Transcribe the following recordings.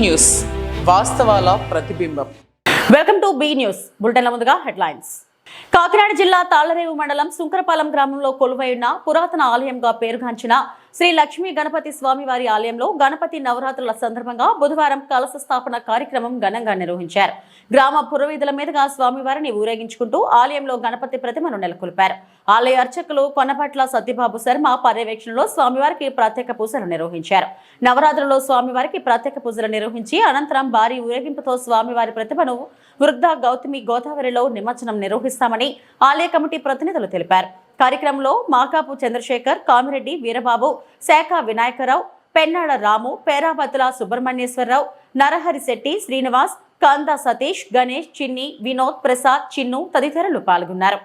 News వాస్తవాల ప్రతిబింబం. Welcome to be news బులెటిన్ల ముందుగా headlines. Kakinada జిల్లా తాళ్లరేవు మండలం సుంకరపాలెం గ్రామంలో కొలువై ఉన్న పురాతన ఆలయంగా పేరుగాంచిన శ్రీ లక్ష్మీ గణపతి స్వామివారి ఆలయంలో గణపతి నవరాత్రుల సందర్భంగా బుధవారం కలశ స్థాపన కార్యక్రమం ఘనంగా నిర్వహించారు. గ్రామ పురవీధుల మీదుగా స్వామివారిని ఊరేగించుకుంటూ ఆలయంలో గణపతి ప్రతిమను నెలకొల్పారు. ఆలయ అర్చకులు కొనపట్ల సత్యబాబు శర్మ పర్యవేక్షణలో స్వామివారికి ప్రత్యేక పూజలు నిర్వహించారు. నవరాత్రుల్లో స్వామివారికి ప్రత్యేక పూజలు నిర్వహించి అనంతరం భారీ ఊరేగింపుతో స్వామివారి ప్రతిమను వృద్ధ గౌతమి గోదావరిలో నిమజ్జనం నిర్వహిస్తామని ఆలయ కమిటీ ప్రతినిధులు తెలిపారు. కార్యక్రమంలో మాకాపు చంద్రశేఖర్, కామిరెడ్డి వీరబాబు, శాఖ వినాయకరావు, పెన్నాడ రాము, పేరాబతుల సుబ్రహ్మణ్యేశ్వరరావు, నరహరి శెట్టి, శ్రీనివాస్, కాందా సతీష్, గణేష్, చిన్ని, వినోద్, ప్రసాద్, చిన్ను తదితరులు పాల్గొన్నారు.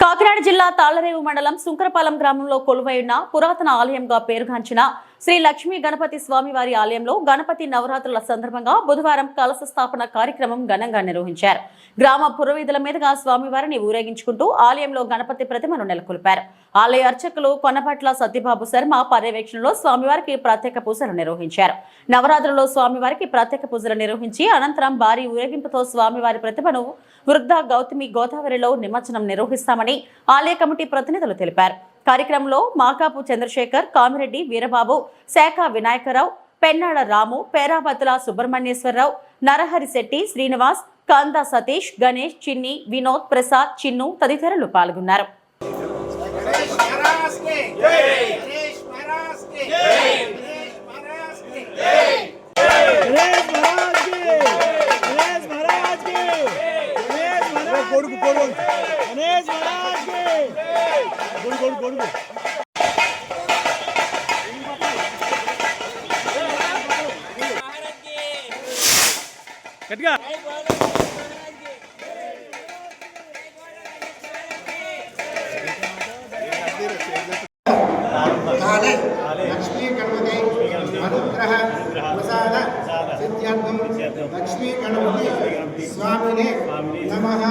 కాకినాడ జిల్లా తాళ్లరేవు మండలం సుంకరపాలెం గ్రామంలో కొలువై ఉన్న పురాతన ఆలయంగా పేరుగాంచిన శ్రీ లక్ష్మీ గణపతి స్వామివారి ఆలయంలో గణపతి నవరాత్రుల సందర్భంగా బుధవారం కలశ స్థాపన కార్యక్రమం ఘనంగా నిర్వహించారు. గ్రామ పురవీధుల మీదుగా స్వామివారిని ఊరేగించుకుంటూ ఆలయంలో గణపతి ప్రతిమను నెలకొల్పారు. ఆలయ అర్చకులు కొనపట్ల సత్యబాబు శర్మ పర్యవేక్షణలో స్వామివారికి ప్రత్యేక పూజలు నిర్వహించారు. నవరాత్రుల్లో స్వామివారికి ప్రత్యేక పూజలు నిర్వహించి అనంతరం భారీ ఊరేగింపుతో స్వామివారి ప్రతిమను వృద్ధ గౌతమి గోదావరిలో నిమజ్జనం నిర్వహిస్తామని ఆలయ కమిటీ ప్రతినిధులు తెలిపారు. కార్యక్రమంలో మాకాపు చంద్రశేఖర్, కామిరెడ్డి వీరబాబు, శాఖ వినాయకరావు, పెన్నాడ రాము, పేరాబతుల సుబ్రహ్మణ్యేశ్వరరావు, నరహరి శెట్టి, శ్రీనివాస్, కాందా సతీష్, గణేష్, చిన్ని, వినోద్, ప్రసాద్, చిన్ను తదితరులు పాల్గొన్నారు. लक्ष्मी गणपति अनुग्रह प्रसाद सिद्ध्यर्थम लक्ष्मी गणपति स्वामिने नमः।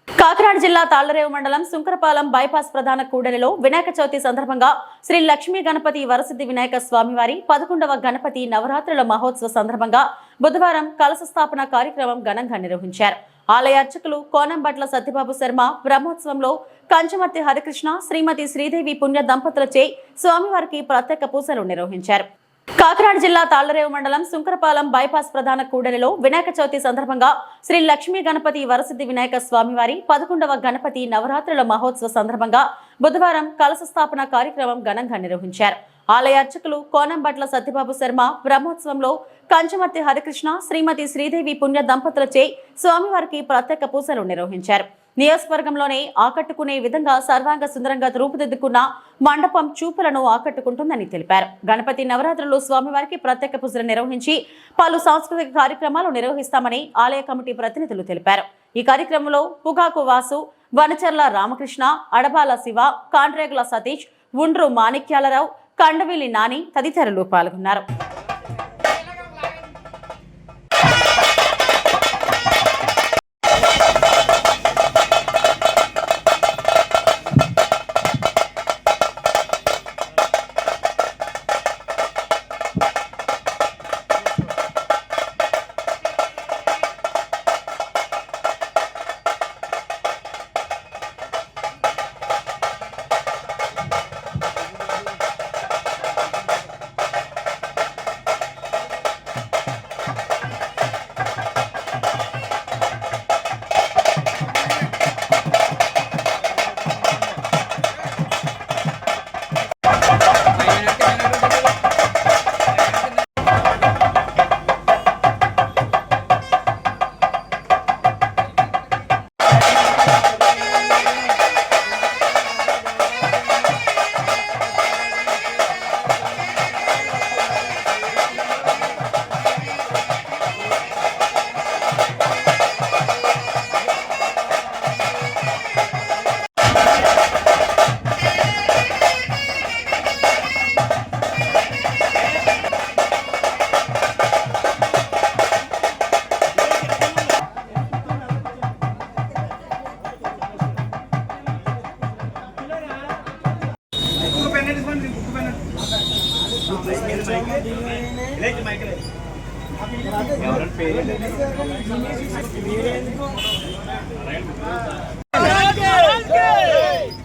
కాకినాడ జిల్లా తాళ్లరేవు మండలం సుంకరపాలెం బైపాస్ ప్రధాన కూడలిలో వినాయక చవితి సందర్భంగా శ్రీ లక్ష్మీ గణపతి వరసిద్ధి వినాయక స్వామివారి 11వ గణపతి నవరాత్రుల మహోత్సవ సందర్భంగా బుధవారం కలశ స్థాపన కార్యక్రమం ఘనంగా నిర్వహించారు. ఆలయ అర్చకులు కోనంబట్ల సత్యబాబు శర్మ బ్రహ్మోత్సవంలో కంచమర్తి హరికృష్ణ, శ్రీమతి శ్రీదేవి పుణ్య దంపతులచే స్వామివారికి ప్రత్యేక పూజలు నిర్వహించారు. కాకినాడ జిల్లా తాళ్లరేవు మండలం సుంకరపాలెం బైపాస్ ప్రధాన కూడలిలో వినాయక చవితి సందర్భంగా శ్రీ లక్ష్మీ గణపతి వరసిద్ధి వినాయక స్వామివారి 11వ గణపతి నవరాత్రుల మహోత్సవ సందర్భంగా బుధవారం కలశ స్థాపన కార్యక్రమం ఘనంగా నిర్వహించారు. ఆలయ అర్చకులు కోనంబట్ల సత్యబాబు శర్మ బ్రహ్మోత్సవంలో కంచమర్తి హరికృష్ణ, శ్రీమతి శ్రీదేవి పుణ్య దంపతులచే స్వామివారికి ప్రత్యేక పూజలు నిర్వహించారు. నియోజకవర్గంలోనే ఆకట్టుకునే విధంగా సర్వాంగ సుందరంగా రూపుదిద్దుకున్న మండపం చూపులను ఆకట్టుకుంటుందని తెలిపారు. గణపతి నవరాత్రులు స్వామివారికి ప్రత్యేక పూజలు నిర్వహించి పలు సాంస్కృతిక కార్యక్రమాలు నిర్వహిస్తామని ఆలయ కమిటీ ప్రతినిధులు తెలిపారు. ఈ కార్యక్రమంలో పుగాకు వాసు, వనచర్ల రామకృష్ణ, అడబాల శివ, కాండ్రేగుల సతీష్, ఉండ్రు మాణిక్యాలరావు, కండవిలి నాని తదితరులు పాల్గొన్నారు.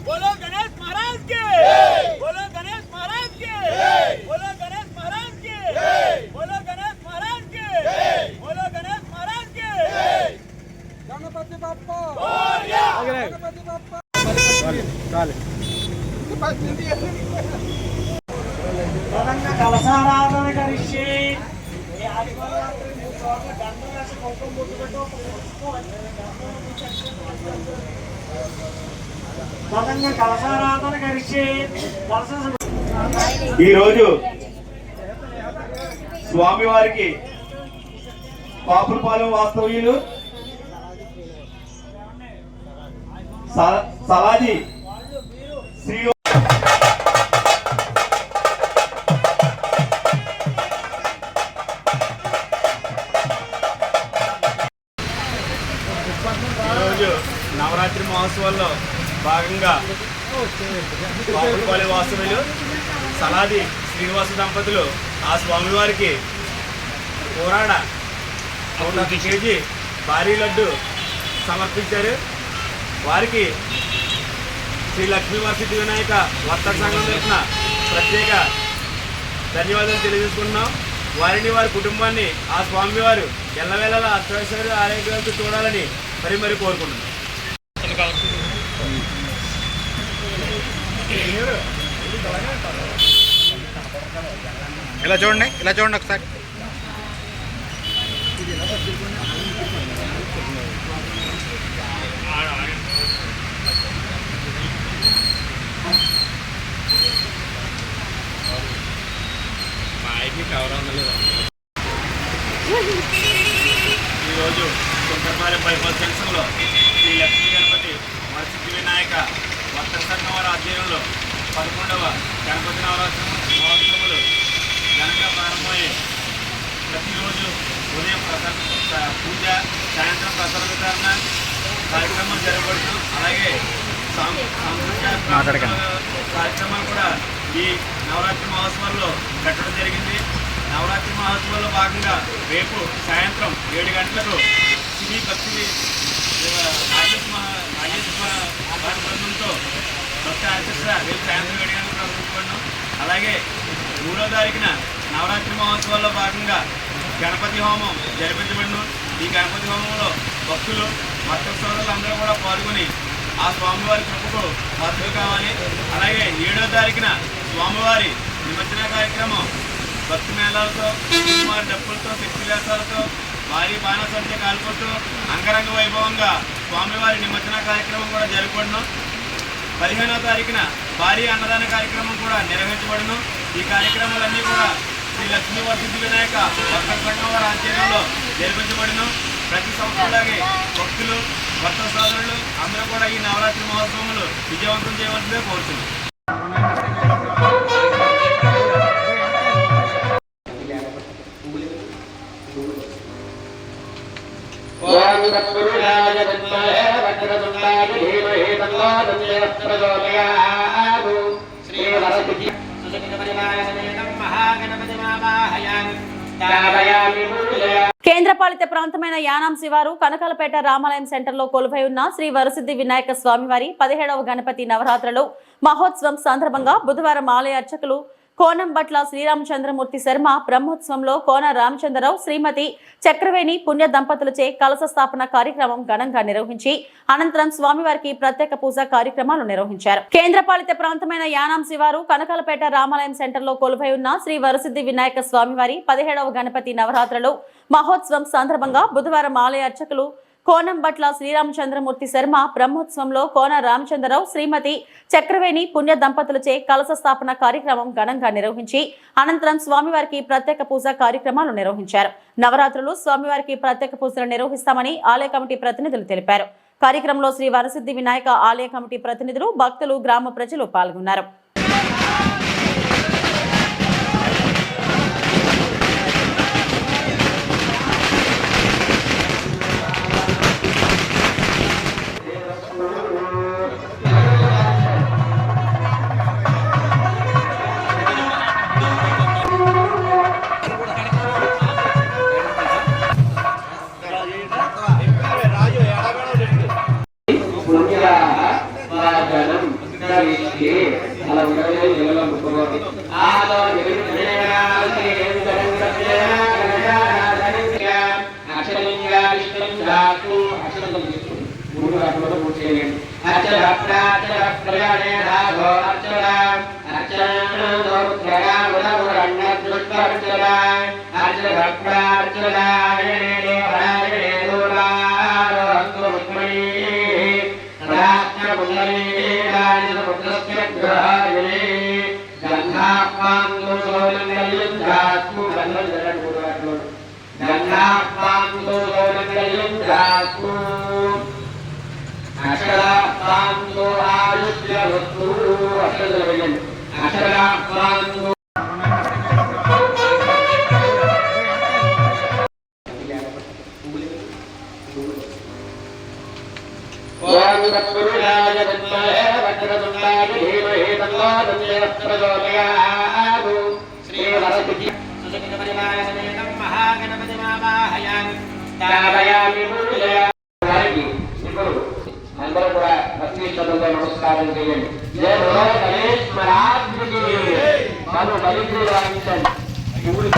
बोलो गणेश महाराज के, बोलो गणेश महाराज के, बोलो गणेश महाराज के, बोलो गणेश महाराज के, बोलो गणेश महाराज के। गणपति बाप्पा गणपति बाप्पा कलशाराधन करिष्ये। కలశారాధన కరిష్యే. ఈరోజు స్వామివారికి పాపులపాలెం వాస్తవ్యులు సలాది శ్రీ ఈరోజు నవరాత్రి మహోత్సవాల్లో భాగంగా పాపులపాలెం వాస్తవ్యులు సలాది శ్రీనివాస దంపతులు ఆ స్వామివారికి పురాణ 1 కేజీ భారీ లడ్డు సమర్పించారు. వారికి శ్రీ లక్ష్మీ వరసిద్ధి వినాయక వర్తక సంఘం తరఫున ప్రత్యేక ధన్యవాదాలు తెలియజేసుకుంటున్నాం. వారిని వారి కుటుంబాన్ని ఆ స్వామివారు ఎల్లవేళలా అష్టైశ్వర్య ఆరోగ్యాలతో చూడాలని మరి కోరుకుంటున్నాం. ఇలా చూడండి ఒకసారి. ఈరోజు సుంకరపాలెం బైపాస్ జంక్షన్లో శ్రీ లక్ష్మీ గణపతి వరసిద్ధి వినాయక వర్తక సంఘం వారి ఆధ్వర్యంలో 11వ గణపతి నవరాత్రి మహోత్సవాలు ఘనంగా ప్రారంభమయ్యాయి. ప్రతిరోజు ఉదయం పూజ, సాయంత్రం ప్రసాద వితరణ కార్యక్రమాలు జరగబడుతూ అలాగే సాంస్కృతిక కార్యక్రమాలు కూడా ఈ నవరాత్రి మహోత్సవాల్లో పెట్టడం జరిగింది. నవరాత్రి మహోత్సవాల్లో భాగంగా రేపు సాయంత్రం 7 గంటలకు సినీ భక్తి బృందంతో భక్తి ఆర్కెస్ట్రా రేపు సాయంత్రం 7 గంటలకు ప్రారంభించబడినాం. అలాగే 3వ తారీఖున నవరాత్రి మహోత్సవాల్లో భాగంగా గణపతి హోమం జరిపించబడిన. ఈ గణపతి హోమంలో భక్తులు భక్త సోదరులు అందరూ కూడా పాల్గొని ఆ స్వామివారి కృపకు పాత్రలు కావాలి. అలాగే 7వ తారీఖున స్వామివారి నిమజ్జన కార్యక్రమం భక్తి మేళాలతో, కుమారి డప్పులతో, శక్తివేశాలతో, భారీ బాణసంచ కాల్పులతో అంగరంగ వైభవంగా స్వామివారి నిమజ్జన కార్యక్రమం కూడా జరపబడును. 15వ తారీఖున భారీ అన్నదాన కార్యక్రమం కూడా నిర్వహించబడును. ఈ కార్యక్రమాలన్నీ కూడా శ్రీ లక్ష్మీ వరసిద్ధి వినాయక వర్తక సంఘం వారి ఆధ్వర్యంలో జరిపించబడును. ప్రతి సంవత్సరంలాగే భక్తులు, భక్త సోదరులు అందరూ కూడా ఈ నవరాత్రి మహోత్సవములు విజయవంతం చేయవలసిందే కోరుతున్నాం. కేంద్రపాలిత ప్రాంతమైన యానాం శివారు కనకాలపేట రామాలయం సెంటర్లో కొలువై ఉన్న శ్రీ వరసిద్ధి వినాయక స్వామివారి 17వ గణపతి నవరాత్రులు మహోత్సవం సందర్భంగా బుధవారం ఆలయ అర్చకులు కోనంబట్ల శ్రీరామచంద్రమూర్తి శర్మ బ్రహ్మోత్సవంలో కోన రామచంద్రరావు శ్రీమతి చక్రవేణి పుణ్య దంపతులచే కలశ స్థాపన కార్యక్రమం ఘనంగా నిర్వహించి అనంతరం స్వామివారికి ప్రత్యేక పూజా కార్యక్రమాలు నిర్వహించారు. కేంద్రపాలిత ప్రాంతమైన యానాం శివారు కనకాలపేట రామాలయం సెంటర్లో కొలువై ఉన్న శ్రీ వరసిద్ధి వినాయక స్వామివారి 17వ గణపతి నవరాత్రులు మహోత్సవం సందర్భంగా బుధవారం ఆలయ అర్చకులు కోనంబట్ల శ్రీరామచంద్రమూర్తి శర్మ బ్రహ్మోత్సవంలో కోన రామచంద్రరావు శ్రీమతి చక్రవేణి పుణ్య దంపతులచే కలశ స్థాపన కార్యక్రమం ఘనంగా నిర్వహించి అనంతరం స్వామివారికి ప్రత్యేక పూజా కార్యక్రమాలు నిర్వహించారు. నవరాత్రులు స్వామివారికి ప్రత్యేక పూజలు నిర్వహిస్తామని ఆలయ కమిటీ ప్రతినిధులు తెలిపారు. కార్యక్రమంలో శ్రీ వరసిద్ధి వినాయక ఆలయ కమిటీ ప్రతినిధులు, భక్తులు, గ్రామ ప్రజలు పాల్గొన్నారు. అందరూ కూడా లక్ష్మీశ్వరంలో నమస్కారం చేయండి. జయ బలో గణేష్ మహారాజ్కి మనం బలిద్రి వాయించండి. శివుడు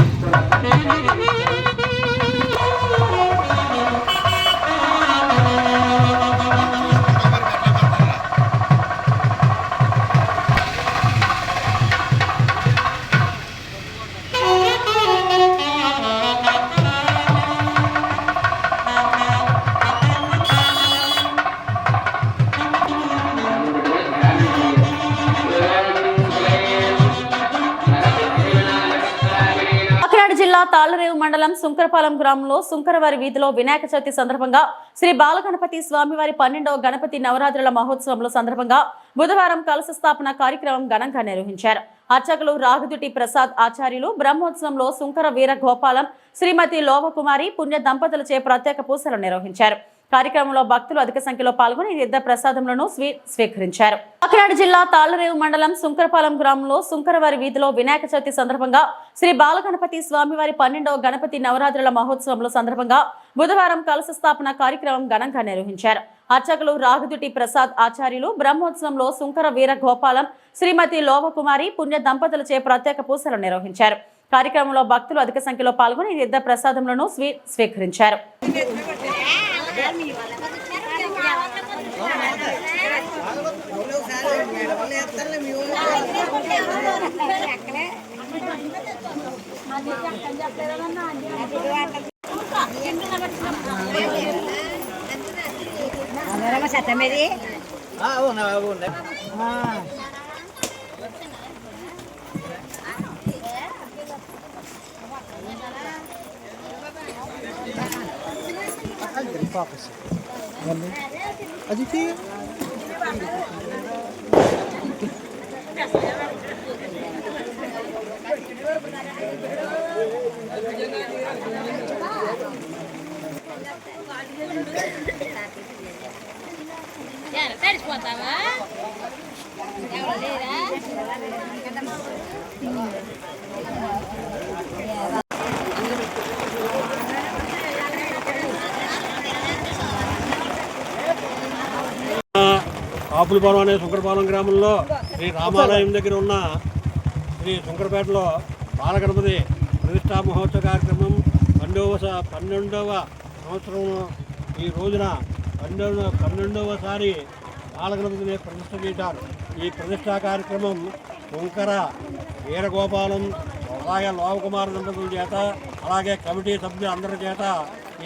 తాళ్లరేవు మండలం సుంకరపాలెం గ్రామంలో సుంకరవారి వీధిలో వినాయక చవితి సందర్భంగా శ్రీ బాలగణపతి స్వామివారి 12వ గణపతి నవరాత్రుల మహోత్సవంలో సందర్భంగా బుధవారం కలశ స్థాపన కార్యక్రమం ఘనంగా నిర్వహించారు. అర్చకులు రాఘదుటి ప్రసాద్ ఆచార్యులు బ్రహ్మోత్సవంలో సుంకర వీర గోపాలం శ్రీమతి లోవకుమారి పుణ్య దంపతులచే ప్రత్యేక పూజలు నిర్వహించారు. కార్యక్రమంలో భక్తులు అధిక సంఖ్యలో పాల్గొని తీర్థ ప్రసాదములను స్వీకరించారు. కాకినాడ జిల్లా తాళ్లరేవు మండలం సుంకరపాలెం గ్రామంలో సుంకరవారి వీధిలో వినాయక చవితి సందర్భంగా శ్రీ బాలగణపతి స్వామివారి 12వ గణపతి నవరాత్రుల మహోత్సవంలో సందర్భంగా బుధవారం కలశ స్థాపన కార్యక్రమం ఘనంగా నిర్వహించారు. అర్చకులు రాఘదుటి ప్రసాద్ ఆచార్యులు బ్రహ్మోత్సవంలో సుంకర వీర గోపాలం శ్రీమతి లోవకుమారి పుణ్య దంపతులచే ప్రత్యేక పూజలు నిర్వహించారు. కార్యక్రమంలో భక్తులు అధిక సంఖ్యలో పాల్గొని తీర్థ ప్రసాదములను స్వీకరించారు. తడిచిపోతావా ఎవరు లేరా ఆపులపాలెం అనే సుంకరపాలెం గ్రామంలో శ్రీ రామాలయం దగ్గర ఉన్న శ్రీ సుంకరపేటలో బాలగణపతి ప్రతిష్టా మహోత్సవ కార్యక్రమం 12వ సంవత్సరం ఈ రోజున 12వసారి బాలగణపతిని ప్రతిష్ట చేశారు. ఈ ప్రతిష్టా కార్యక్రమం సుంకర వీరగోపాలం అలాగే లోవకుమార దంపతుల చేత అలాగే కమిటీ సభ్యులందరి చేత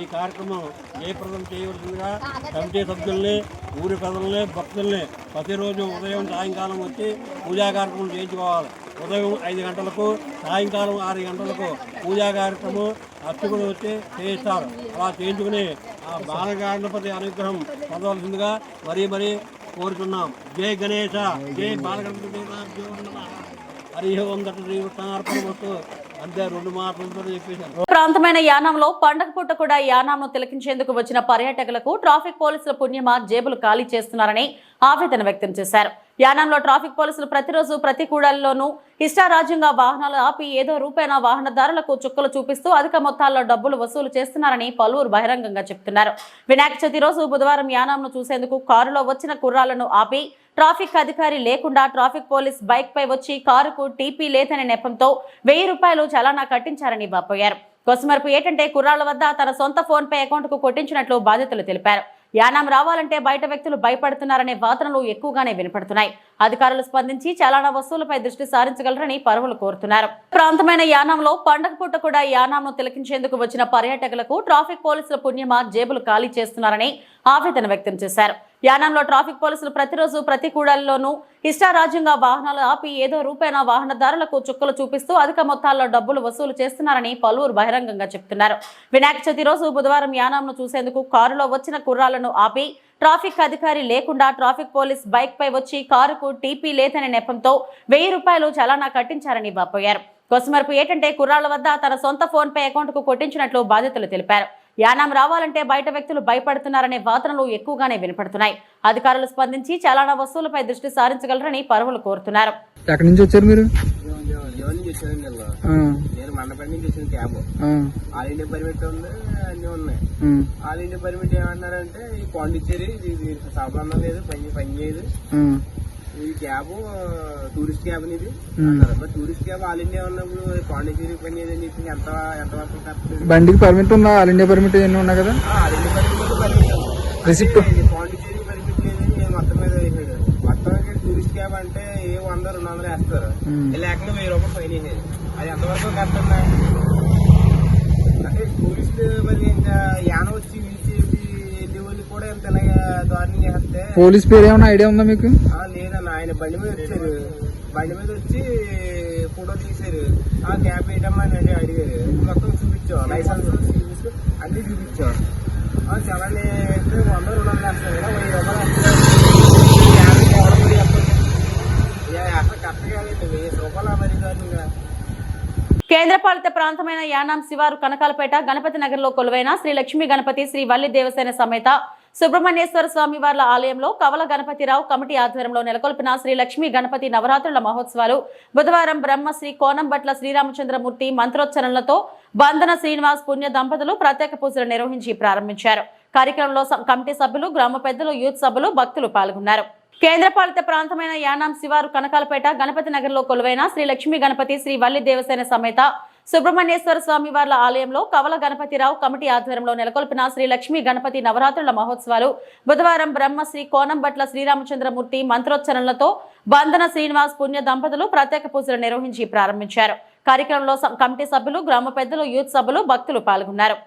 ఈ కార్యక్రమం జయప్రదం చేయవలసిందిగా కమిటీ సభ్యుల్ని ఊరి ప్రజల్ని భక్తుల్ని ప్రతిరోజు ఉదయం సాయంకాలం వచ్చి పూజా కార్యక్రమం చేయించుకోవాలి. ఉదయం 5 గంటలకు సాయంకాలం 6 గంటలకు పూజా కార్యక్రమం అర్చకుడు వచ్చి చేయిస్తారు. అలా చేయించుకుని ఆ బాలగణపతి అనుగ్రహం పొందవలసిందిగా మరీ కోరుతున్నాం. జై గణేశ, జై బాలగణపతి, హరి ఓం దట్ట శ్రీ కృష్ణార్పణమస్తు. అంతే 2 మాటలతో చెప్పేశారు. ప్రాంతమైన యానాంలో పండగ పూట కూడా యానాంను తిలకించేందుకు వచ్చిన పర్యాటకులకు ట్రాఫిక్ పోలీసుల పుణ్యమా జేబులు ఖాళీ చేస్తున్నారని ఆవేదన వ్యక్తం చేశారు. యానాంలో ట్రాఫిక్ పోలీసులు ప్రతిరోజు ప్రతి కూడలిలోనూ ఇష్టారాజ్యంగా వాహనాలు ఆపి ఏదో రూపేణా వాహనదారులకు చుక్కలు చూపిస్తూ అధిక మొత్తాల్లో డబ్బులు వసూలు చేస్తున్నారని పలువురు బహిరంగంగా చెబుతున్నారు. వినాయక చవితి రోజు బుధవారం యానాంను చూసేందుకు కారులో వచ్చిన కుర్రాళ్లను ఆపి ట్రాఫిక్ అధికారి లేకుండా ట్రాఫిక్ పోలీస్ బైక్ పై వచ్చి కారుకు టీపీ లేదనే నెపంతో 1000 రూపాయలు చలానా కట్టించారని వాపోయారు. కొసమర్పు ఏంటంటే కుర్రాళ్ల వద్ద తన సొంత ఫోన్ పే అకౌంట్ కు కొట్టించినట్లు బాధితులు తెలిపారు. యానాం రావాలంటే బయట వ్యక్తులు భయపడుతున్నారనే వాదనలు ఎక్కువగానే వినపడుతున్నాయి. అధికారులు స్పందించి చలానా వసూలుపై దృష్టి సారించగలరని పరువులు కోరుతున్నారు. ప్రాంతమైన యానాంలో పండగ పూట కూడా యానాంను తిలకించేందుకు వచ్చిన పర్యాటకులకు ట్రాఫిక్ పోలీసుల పుణ్యమా జేబులు ఖాళీ చేస్తున్నారని ఆవేదన వ్యక్తం చేశారు. యానాంలో ట్రాఫిక్ పోలీసులు ప్రతిరోజు ప్రతి కూడలిలోనూ ఇష్టారాజ్యంగా వాహనాలు ఆపి ఏదో రూపేణ వాహనదారులకు చుక్కలు చూపిస్తూ అధిక మొత్తాల్లో డబ్బులు వసూలు చేస్తున్నారని పలువురు బహిరంగంగా చెప్తున్నారు. వినాయక చవితి రోజు బుధవారం యానాంను చూసేందుకు కారులో వచ్చిన కుర్రాళ్లను ఆపి ట్రాఫిక్ అధికారి లేకుండా ట్రాఫిక్ పోలీస్ బైక్ పై వచ్చి కారుకు టీపీ లేదనే నెపంతో 1000 రూపాయలు చలానా కట్టించారని వాపోయారు. కొసమరుపు ఏంటంటే కుర్రాళ్ల వద్ద తన సొంత ఫోన్ పే అకౌంట్ కు కొట్టించినట్లు బాధితులు తెలిపారు. యానాం రావాలంటే బయట వ్యక్తులు భయపడుతున్నారనే వాదనలు ఎక్కువగానే వినపడుతున్నాయి. అధికారులు స్పందించి చలానా వసూలుపై దృష్టి సారించగలరని పరువులు కోరుతున్నారు. ఎక్కడి నుంచి వచ్చారు మీరు? నేను మండపేట నుంచి వచ్చిన క్యాబ్ ఆల్ ఇండియా పర్మిట్ ఉంది, అన్ని ఉన్నాయి. ఆల్ ఇండియా పర్మిట్ ఏమన్నారంటే ఈ పాండిచ్చేరి సంబంధం లేదు, పని చేయదు, ఈ క్యాబ్ టూరిస్ట్ క్యాబ్ ఇది అన్నారు. మరి టూరిస్ట్ క్యాబ్ ఆల్ ఇండియా ఉన్నప్పుడు పాండిచ్చేరి పని చేయదని చెప్పి ఎంతవరకు బండికి పర్మిట్ ఉందా? ఆల్ ఇండియా పర్మిట్ ఎన్ని ఉన్నా కదా? All India permit receipt Pondicherry permit లేదని మొత్తం మీద వేసాడు. మొత్తం టూరిస్ట్ క్యాబ్ అంటే 100-200 వేస్తారు, లేకుండా 1000 రూపాయలు ఫైన్ వేసేది. అది ఎంతవరకు కరెక్ట్? అంటే టూరిస్ట్ మరి ఇంకా యాన వచ్చి వీల్చేసి వెళ్ళే వాళ్ళు కూడా ఎంత దారుణంగా చేస్తే. పోలీస్ పేరు ఏమైనా ఐడియా ఉందా మీకు? లేదన్న, ఆయన బండి మీద వచ్చారు, బండి మీద వచ్చి ఫోటో తీశారు. ఆ క్యాబ్ వేయటమ్మా అని అడిగారు. మొత్తం చూపించాం, లైసెన్స్ అన్ని చూపించాం. చాలా 100-200 వేస్తారు కదా, 1000 రూపాయలు అసలు కరెక్ట్ కాదండి. 1000 రూపాయలు అమెరికా. కేంద్రపాలిత ప్రాంతమైన యానాం శివారు కనకాలపేట గణపతి నగర్లో కొలువైన శ్రీ లక్ష్మీ గణపతి శ్రీ వల్లి దేవసేన సమేత సుబ్రహ్మణ్యేశ్వర స్వామి వార్ల ఆలయంలో కవల గణపతిరావు కమిటీ ఆధ్వర్యంలో నెలకొల్పిన శ్రీ లక్ష్మీ గణపతి నవరాత్రుల మహోత్సవాలు బుధవారం బ్రహ్మశ్రీ కోనంబట్ల శ్రీరామచంద్రమూర్తి మంత్రోచ్చరణలతో బంధన శ్రీనివాస్ పుణ్య దంపతులు ప్రత్యేక పూజలు నిర్వహించి ప్రారంభించారు. కార్యక్రమంలో కమిటీ సభ్యులు, గ్రామ పెద్దలు, యూత్ సభ్యులు, భక్తులు పాల్గొన్నారు. కేంద్రపాలిత ప్రాంతమైన యానాం శివారు కనకాలపేట గణపతి నగర్లో కొలువైన శ్రీ లక్ష్మీ గణపతి శ్రీ వల్లి దేవసేన సమేత సుబ్రహ్మణ్యేశ్వర స్వామి వార్ల ఆలయంలో కవల గణపతిరావు కమిటీ ఆధ్వర్యంలో నెలకొల్పిన శ్రీ లక్ష్మీ గణపతి నవరాత్రుల మహోత్సవాలు బుధవారం బ్రహ్మశ్రీ కోనంబట్ల శ్రీరామచంద్రమూర్తి మంత్రోచ్చరణలతో బంధన శ్రీనివాస్ పుణ్య దంపతులు ప్రత్యేక పూజలు నిర్వహించి ప్రారంభించారు. కార్యక్రమంలో కమిటీ సభ్యులు, గ్రామ పెద్దలు, యూత్ సభ్యులు, భక్తులు పాల్గొన్నారు.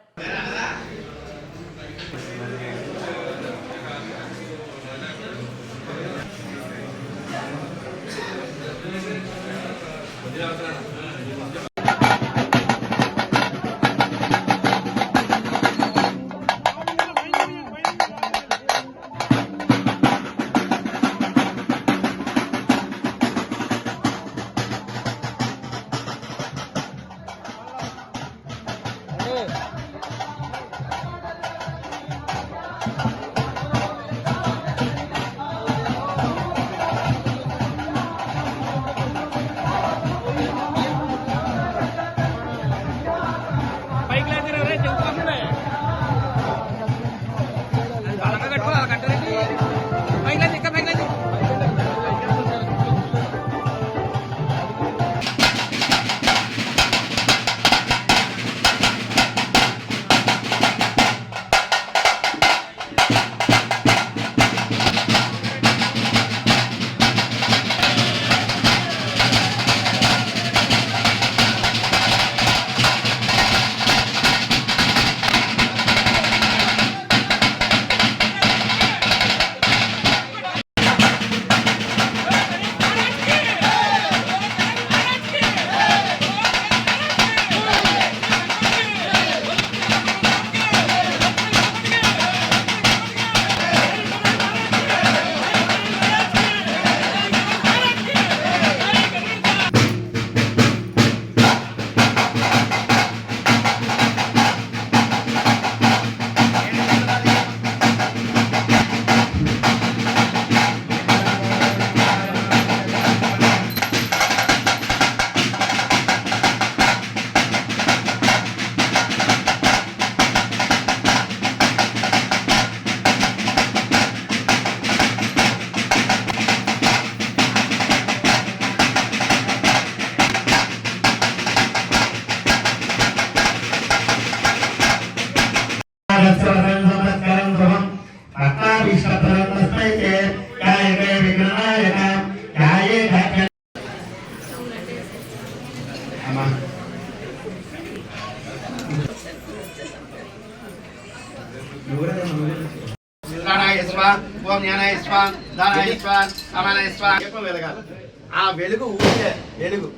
ఆ వెలుగు ఊరికే వెలుగు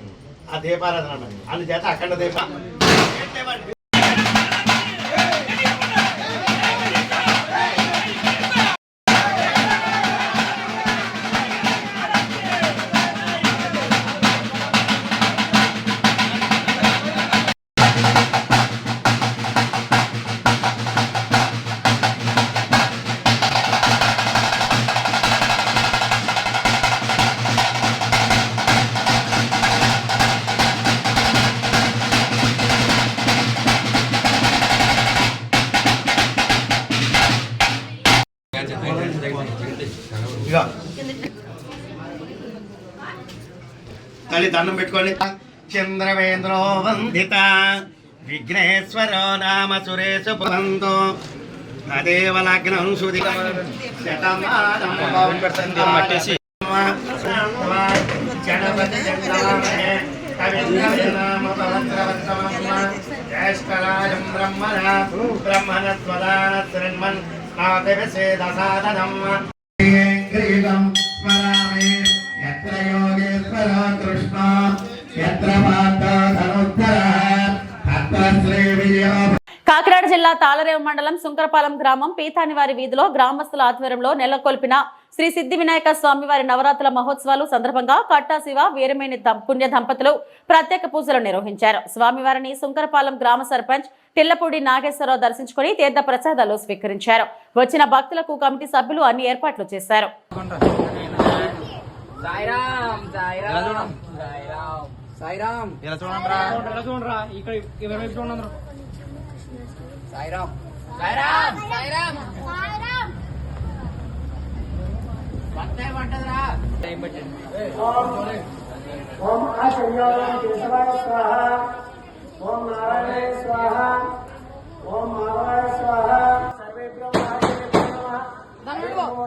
ఆ దీపారాధన అందుచేత అఖండ దీప తల్లి దండం పెట్టుకోండి. చంద్రవేంద్రో వందిత విఘ్నేశ్వరో నామ సురేశు భవంతో తదేవ లగ్నం సుది మట్టేసి జ్యేష్ఠరాజం బ్రహ్మణ బ్రహ్మణస్వదాన శ్రీమన్ ఆదివసేదసాదనం క్రీడం స్మరామి యత్ర యోగేశ్వర కృష్ణ యత్ర పార్థ అత్ర శ్రీ విజయ. కాకినాడ జిల్లా తాళరేవు మండలం సుంకరపాలెం గ్రామం పీతానివారి వీధిలో గ్రామస్తుల ఆధ్వర్యంలో నెలకొల్పిన శ్రీ సిద్ధి వినాయక స్వామివారి నవరాత్రుల మహోత్సవాలు సందర్భంగా కట్టా శివ వీరమేని పుణ్య దంపతులు ప్రత్యేక పూజలు నిర్వహించారు. స్వామివారిని సుంకరపాలెం గ్రామ సర్పంచ్ టిల్లపూడి నాగేశ్వరరావు దర్శించుకుని తీర్థ ప్రసాదాలు స్వీకరించారు. వచ్చిన భక్తులకు కమిటీ సభ్యులు అన్ని ఏర్పాట్లు చేశారు. ఓం ఆశయ్యోం కేశవాయ స్వాహ ఓం నారాయణ స్వాహ ఓం మాధవాయ స్వాహ సర్వేభ్యో మహాదేవేభ్యో నమః.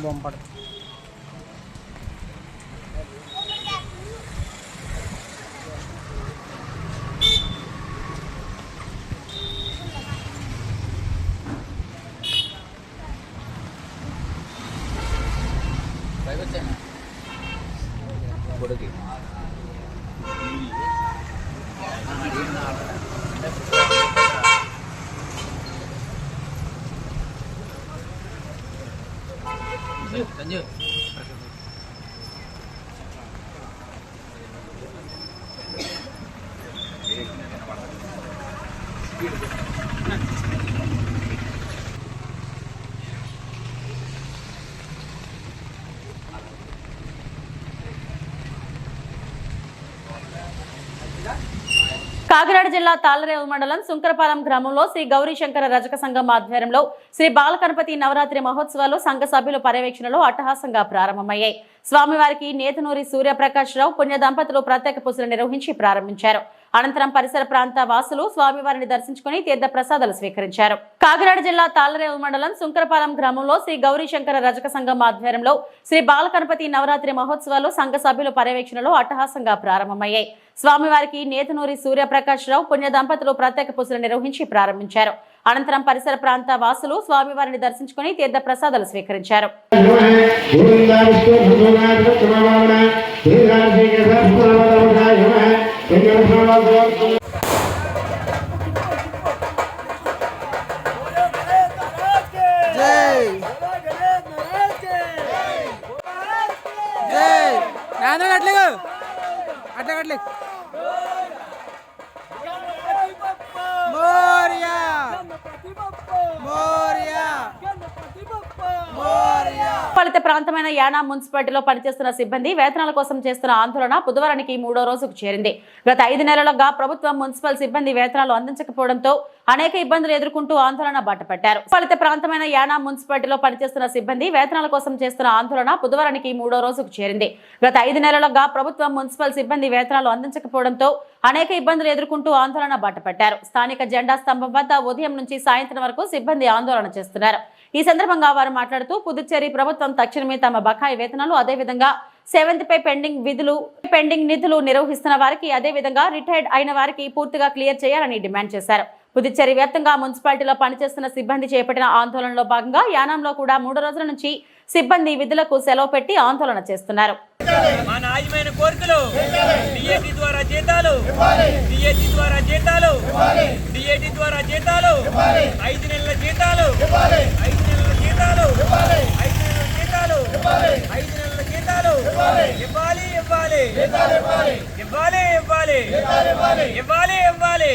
బొంపడు కాకినాడ జిల్లా తాళ్లరేవు మండలం సుంకరపాలెం గ్రామంలో శ్రీ గౌరీశంకర రజక సంఘం ఆధ్వర్యంలో శ్రీ బాలగణపతి నవరాత్రి మహోత్సవాలు సంఘ సభ్యుల పర్యవేక్షణలో అట్టహాసంగా ప్రారంభమయ్యాయి. స్వామివారికి నేతనూరి సూర్యప్రకాశ్రావు పుణ్య దంపతులు ప్రత్యేక పూజలు నిర్వహించి ప్రారంభించారు. అనంతరం పరిసర ప్రాంత వాసులు స్వామివారిని దర్శించుకుని తీర్థ ప్రసాదాలు స్వీకరించారు. కాకినాడ జిల్లా తాళ్లరేవు మండలం సుంకరపాలెం గ్రామంలో శ్రీ గౌరీశంకర రజక సంఘం ఆధ్వర్యంలో శ్రీ బాలగణపతి నవరాత్రి మహోత్సవాలు సంఘ సభ్యుల పర్యవేక్షణలో అట్టహాసంగా ప్రారంభమయ్యాయి. స్వామివారికి నేతనూరి సూర్యప్రకాశ్రావు పుణ్య దంపతులు ప్రత్యేక పూజలు నిర్వహించి ప్రారంభించారు. అనంతరం పరిసర ప్రాంత వాసులు స్వామివారిని దర్శించుకుని తీర్థ ప్రసాదాలు స్వీకరించారు. ఫలిత ప్రాంతమైన యానాం మున్సిపాలిటీలో పనిచేస్తున్న సిబ్బంది వేతనాల కోసం చేస్తున్న ఆందోళన బుధవారానికి 3వ రోజుకు చేరింది. గత 5 నెలలుగా ప్రభుత్వం మున్సిపల్ సిబ్బంది వేతనాలు అందించకపోవడంతో అనేక ఇబ్బందులు ఎదుర్కొంటూ ఆందోళన బాటపట్టారు. ఫలిత ప్రాంతమైన యానాం మున్సిపాలిటీలో పనిచేస్తున్న సిబ్బంది వేతనాల కోసం చేస్తున్న ఆందోళన బుధవారానికి 3వ రోజుకు చేరింది. గత 5 నెలలుగా ప్రభుత్వం మున్సిపల్ సిబ్బంది వేతనాలు అందించకపోవడంతో అనేక ఇబ్బందులు ఎదుర్కొంటూ ఆందోళన బాటపట్టారు. స్థానిక జెండా స్తంభం వద్ద ఉదయం నుంచి సాయంత్రం వరకు సిబ్బంది ఆందోళన చేస్తున్నారు. ఈ సందర్భంగా వారు మాట్లాడుతూ పుదుచ్చేరి ప్రభుత్వం తక్షణమే తమ బకాయి వేతనాలు అదేవిధంగా 7th పే పెండింగ్ నిధులు నిర్వహిస్తున్న వారికి అదేవిధంగా రిటైర్డ్ అయిన వారికి పూర్తిగా క్లియర్ చేయాలని డిమాండ్ చేశారు. పుదుచ్చేరి వ్యాప్తంగా మున్సిపాలిటీలో పనిచేస్తున్న సిబ్బంది చేపట్టిన ఆందోళనలో భాగంగా యానాంలో కూడా 3 రోజుల నుంచి సిబ్బంది విధులకు సెలవు పెట్టి ఆందోళన చేస్తున్నారు. మా న్యాయమైన కోరికలు డిఏటి ద్వారా జీతాలు, డిఏటి ద్వారా జీతాలు, డిఏటి ద్వారా జీతాలు, 5 నెలల జీతాలు, 5 నెలల జీతాలు, 5 నెలల జీతాలు, 5 నెలల జీతాలు ఇవ్వాలి ఇవ్వాలి ఇవ్వాలి ఇవ్వాలి ఇవ్వాలి ఇవ్వాలి.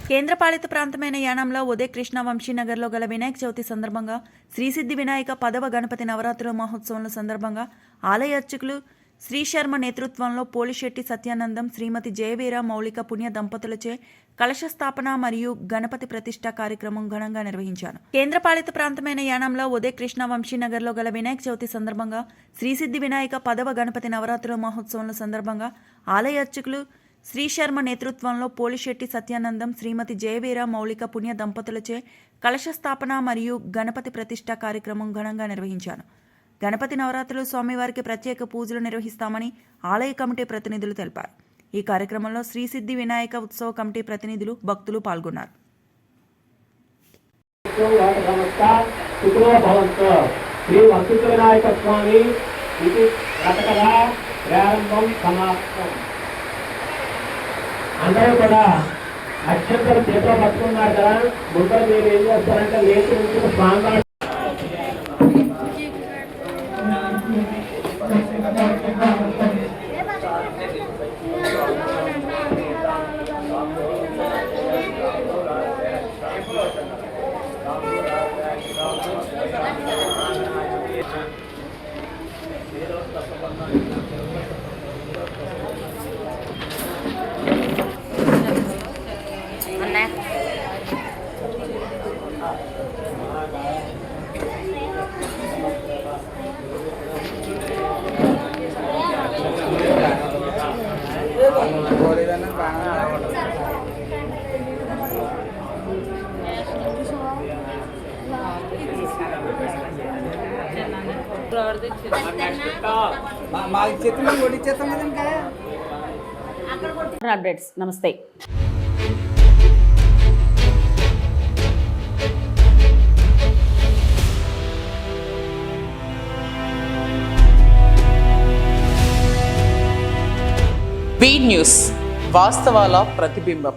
కేంద్రపాలిత ప్రాంతమైన యానాంలో ఉదయ కృష్ణ వంశీనగర్లో గల వినాయక చవితి సందర్భంగా శ్రీ సిద్ధి వినాయక 10వ గణపతి నవరాత్రుల మహోత్సవంలో సందర్భంగా ఆలయ అర్చకులు శ్రీ శర్మ నేతృత్వంలో పోలిశెట్టి సత్యానందం, శ్రీమతి జయవీర మౌలిక పుణ్య దంపతులచే కలశ స్థాపన మరియు గణపతి ప్రతిష్ట కార్యక్రమం ఘనంగా నిర్వహించారు. కేంద్రపాలిత ప్రాంతమైన యానాంలో ఉదయ కృష్ణ వంశీనగర్లో గల వినాయక చవితి సందర్భంగా శ్రీ సిద్ధి వినాయక 10వ గణపతి నవరాత్రుల మహోత్సవంలో సందర్భంగా ఆలయ అర్చకులు శ్రీ శర్మ నేతృత్వంలో పోలిశెట్టి సత్యానందం, శ్రీమతి జయవీర మౌలిక పుణ్య దంపతులచే కలశ స్థాపన మరియు గణపతి ప్రతిష్ట కార్యక్రమం ఘనంగా నిర్వహించారు. గణపతి నవరాత్రులు స్వామివారికి ప్రత్యేక పూజలు నిర్వహిస్తామని ఆలయ కమిటీ ప్రతినిధులు తెలిపారు. ఈ కార్యక్రమంలో శ్రీ సిద్ధి వినాయక ఉత్సవ కమిటీ ప్రతినిధులు, భక్తులు పాల్గొన్నారు. శ్రీ వంశిత వినాయక స్వామి ఇది కథకథ ప్రారంభం సమాప్తం. అందరూ కూడా అక్షంతలు చేతిలో పట్టుకున్నారు కదా, ముందర మీరు ఏం చేస్తారంటే లేచి నుంచి స్వామి అప్డేట్స్. నమస్తే. బీ న్యూస్, వాస్తవాల ప్రతిబింబం.